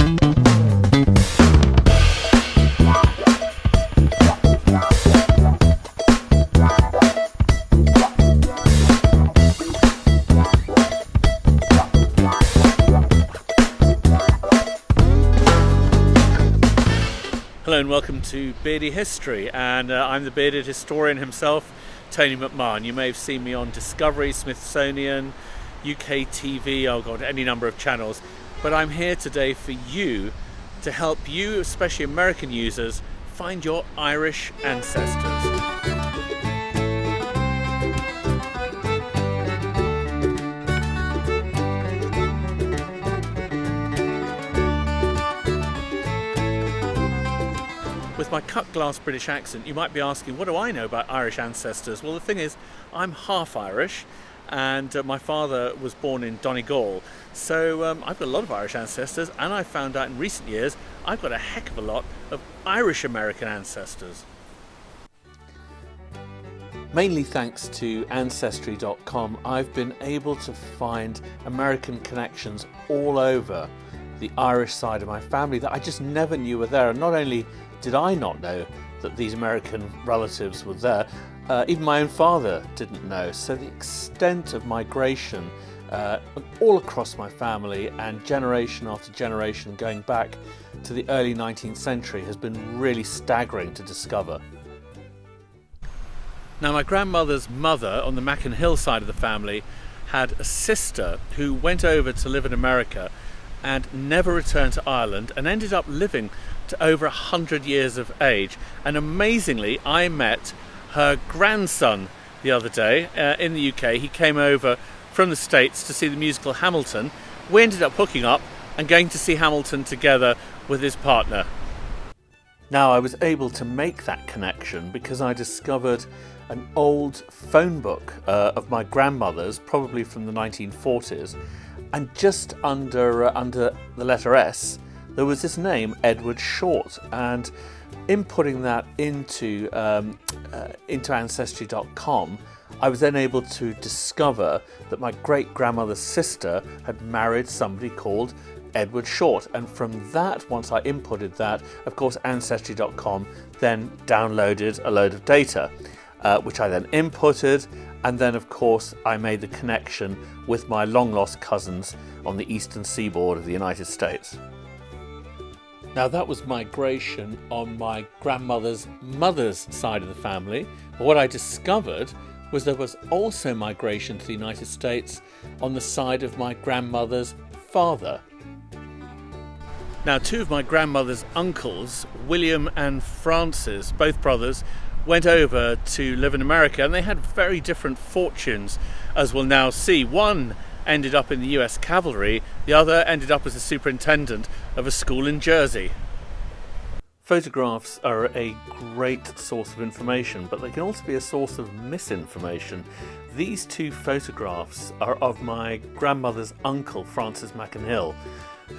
Hello and welcome to Bearded History, and I'm the bearded historian himself, Tony McMahon. You may have seen me on Discovery, Smithsonian, UK TV, oh god, any number of channels. But I'm here today for you, to help you, especially American users, find your Irish ancestors. With my cut-glass British accent, you might be asking, what do I know about Irish ancestors? Well, the thing is, I'm half Irish, and my father was born in Donegal, so I've got a lot of Irish ancestors, and I found out in recent years I've got a heck of a lot of Irish-American ancestors. Mainly thanks to Ancestry.com, I've been able to find American connections all over the Irish side of my family that I just never knew were there. And not only did I not know that these American relatives were there, even my own father didn't know. So the extent of migration all across my family and generation after generation going back to the early 19th century has been really staggering to discover. Now, my grandmother's mother on the Mackin Hill side of the family had a sister who went over to live in America and never returned to Ireland and ended up living to over 100 years of age. And amazingly, I met her grandson the other day in the UK. He came over from the States to see the musical Hamilton. We ended up hooking up and going to see Hamilton together with his partner. Now, I was able to make that connection because I discovered an old phone book of my grandmother's, probably from the 1940s, and just under the letter S, there was this name, Edward Short, and inputting that into Ancestry.com, I was then able to discover that my great-grandmother's sister had married somebody called Edward Short, and from that, once I inputted that, of course, Ancestry.com then downloaded a load of data, which I then inputted, and then of course I made the connection with my long-lost cousins on the eastern seaboard of the United States. Now, that was migration on my grandmother's mother's side of the family, but what I discovered was there was also migration to the United States on the side of my grandmother's father. Now, two of my grandmother's uncles, William and Francis, both brothers, went over to live in America, and they had very different fortunes, as we'll now see. One ended up in the US Cavalry, the other ended up as a superintendent of a school in Jersey. Photographs are a great source of information, but they can also be a source of misinformation. These two photographs are of my grandmother's uncle, Francis McInhill,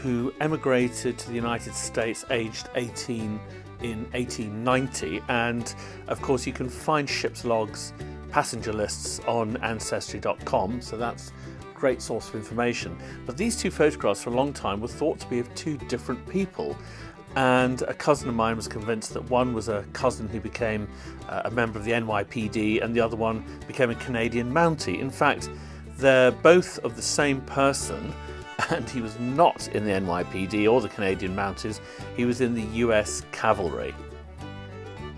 who emigrated to the United States aged 18 in 1890, and of course you can find ship's logs, passenger lists on Ancestry.com, so that's a great source of information. But these two photographs for a long time were thought to be of two different people, and a cousin of mine was convinced that one was a cousin who became a member of the NYPD and the other one became a Canadian Mountie. In fact, they're both of the same person, and he was not in the NYPD or the Canadian Mounties, he was in the US Cavalry.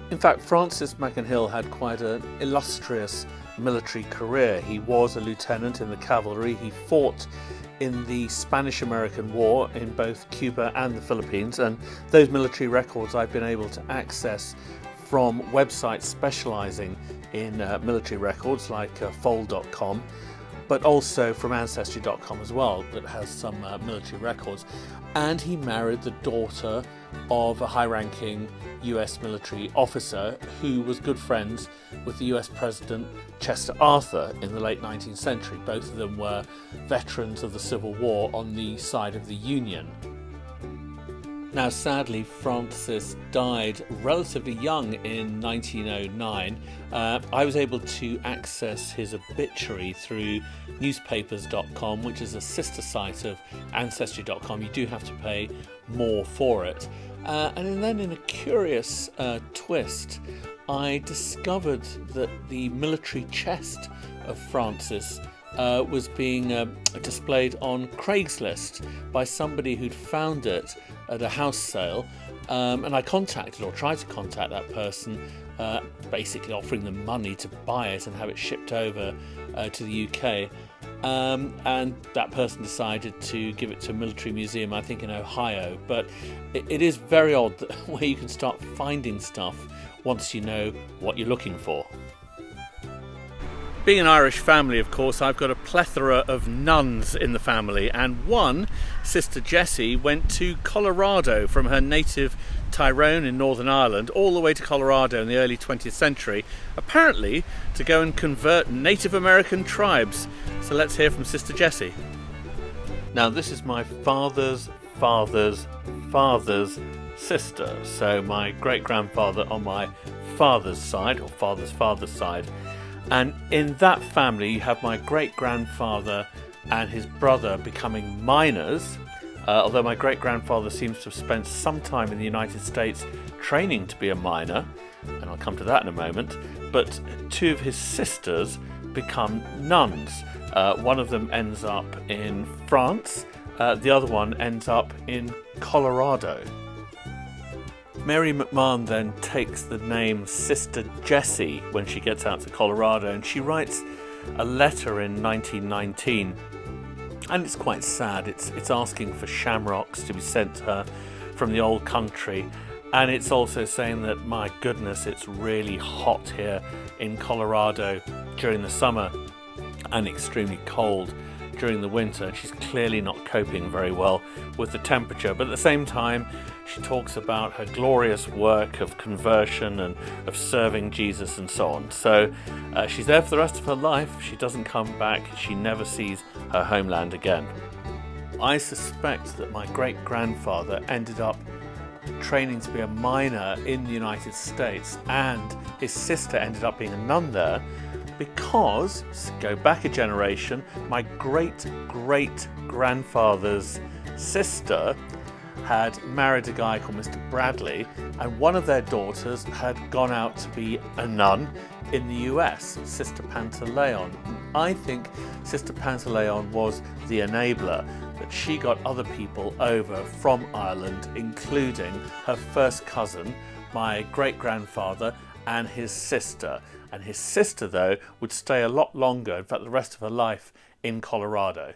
In fact, Francis McInhill had quite an illustrious military career. He was a lieutenant in the cavalry. He fought in the Spanish-American War in both Cuba and the Philippines, and those military records I've been able to access from websites specializing in military records like fold.com, but also from Ancestry.com as well, that has some military records. And he married the daughter of a high-ranking US military officer who was good friends with the US President Chester Arthur in the late 19th century. Both of them were veterans of the Civil War on the side of the Union. Now, sadly, Francis died relatively young in 1909. I was able to access his obituary through newspapers.com, which is a sister site of Ancestry.com. You do have to pay more for it. And then in a curious twist, I discovered that the military chest of Francis was being displayed on Craigslist by somebody who'd found it at a house sale, and I contacted or tried to contact that person, basically offering them money to buy it and have it shipped over to the UK, and that person decided to give it to a military museum, I think in Ohio. But it is very odd that where you can start finding stuff once you know what you're looking for. Being an Irish family, of course, I've got a plethora of nuns in the family, and one, Sister Jessie, went to Colorado from her native Tyrone in Northern Ireland all the way to Colorado in the early 20th century, apparently to go and convert Native American tribes. So let's hear from Sister Jessie. Now, this is my father's father's father's sister, so my great-grandfather on my father's side, or father's father's side. And in that family, you have my great-grandfather and his brother becoming miners, although my great-grandfather seems to have spent some time in the United States training to be a miner, and I'll come to that in a moment. But two of his sisters become nuns. One of them ends up in France, the other one ends up in Colorado. Mary McMahon then takes the name Sister Jessie when she gets out to Colorado, and she writes a letter in 1919, and it's quite sad. It's asking for shamrocks to be sent to her from the old country, and it's also saying that, my goodness, it's really hot here in Colorado during the summer and extremely cold during the winter. She's clearly not coping very well with the temperature, but at the same time she talks about her glorious work of conversion and of serving Jesus and so on. So she's there for the rest of her life. She doesn't come back. She never sees her homeland again. I suspect that my great-grandfather ended up training to be a miner in the United States, and his sister ended up being a nun there, because, go back a generation, my great-great-grandfather's sister had married a guy called Mr. Bradley, and one of their daughters had gone out to be a nun in the US, Sister Pantaleon. I think Sister Pantaleon was the enabler, that she got other people over from Ireland, including her first cousin, my great-grandfather, and his sister. And his sister, though, would stay a lot longer, in fact the rest of her life, in Colorado.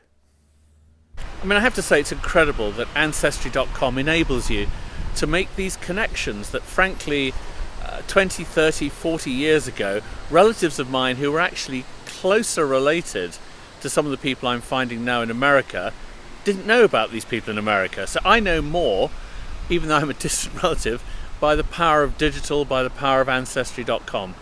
I mean, I have to say it's incredible that Ancestry.com enables you to make these connections that, frankly, 20, 30, 40 years ago, relatives of mine who were actually closer related to some of the people I'm finding now in America didn't know about these people in America. So I know more, even though I'm a distant relative, by the power of digital, by the power of Ancestry.com.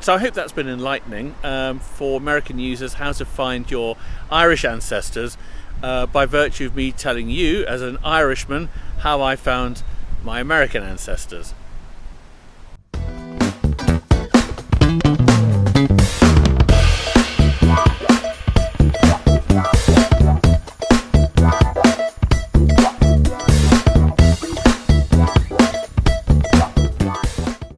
So I hope that's been enlightening for American users how to find your Irish ancestors by virtue of me telling you, as an Irishman, how I found my American ancestors.